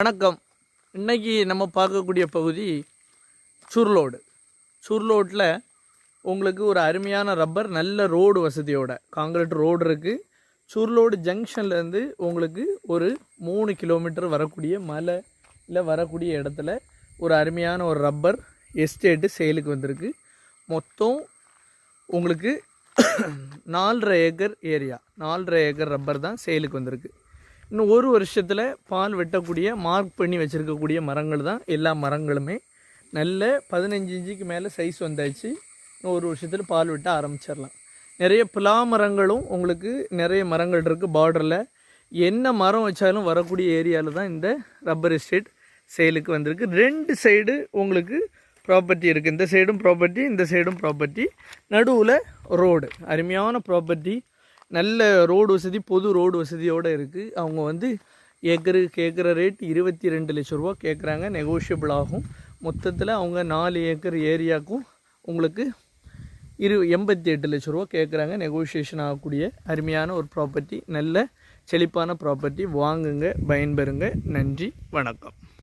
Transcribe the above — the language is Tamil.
வணக்கம். இன்றைக்கி நம்ம பார்க்கக்கூடிய பகுதி சுர்லோடு. சுர்லோட்டில் உங்களுக்கு ஒரு அருமையான ரப்பர் நல்ல ரோடு வசதியோட காங்கிரீட் ரோடு இருக்குது. சுர்லோடு ஜங்ஷன்லேருந்து உங்களுக்கு ஒரு 3 கிலோமீட்டர் வரக்கூடிய மலையில் வரக்கூடிய இடத்துல ஒரு அருமையான ஒரு ரப்பர் எஸ்டேட்டு சேலுக்கு வந்திருக்கு. மொத்தம் உங்களுக்கு 4.5 ஏக்கர் ஏரியா, 4.5 ஏக்கர் ரப்பர் தான் சேலுக்கு வந்திருக்கு. இன்னும் ஒரு வருஷத்தில் பால் வெட்டக்கூடிய மார்க் பண்ணி வச்சுருக்கக்கூடிய மரங்கள் தான் எல்லா மரங்களுமே. நல்ல 15 இன்ச்சுக்கு மேலே சைஸ் வந்தாச்சு. இன்னும் ஒரு வருஷத்தில் பால் வெட்ட ஆரம்பிச்சிடலாம். நிறைய பிலா மரங்களும் உங்களுக்கு நிறைய மரங்கள் இருக்குது. பார்டரில் என்ன மரம் வச்சாலும் வரக்கூடிய ஏரியாவில் தான் இந்த ரப்பர் எஸ்டேட் சேலுக்கு வந்திருக்கு. 2 சைடு உங்களுக்கு ப்ராப்பர்ட்டி இருக்குது. இந்த சைடும் ப்ராப்பர்ட்டி, இந்த சைடும் ப்ராப்பர்ட்டி, நடுவில் ரோடு. அருமையான ப்ராப்பர்ட்டி, நல்ல ரோடு வசதி, பொது ரோடு வசதியோடு இருக்குது. அவங்க ஏக்கருக்கு கேட்குற ரேட் 22 லட்ச ரூபா கேட்குறாங்க. நெகோஷியபிள் ஆகும். மொத்தத்தில் அவங்க 4 ஏக்கர் ஏரியாவுக்கும் உங்களுக்கு 88 லட்ச ரூபா கேட்குறாங்க. நெகோஷியேஷன் ஆகக்கூடிய அருமையான ஒரு ப்ராப்பர்ட்டி, நல்ல செழிப்பான ப்ராப்பர்ட்டி. வாங்குங்க, பயன்பெறுங்க. நன்றி, வணக்கம்.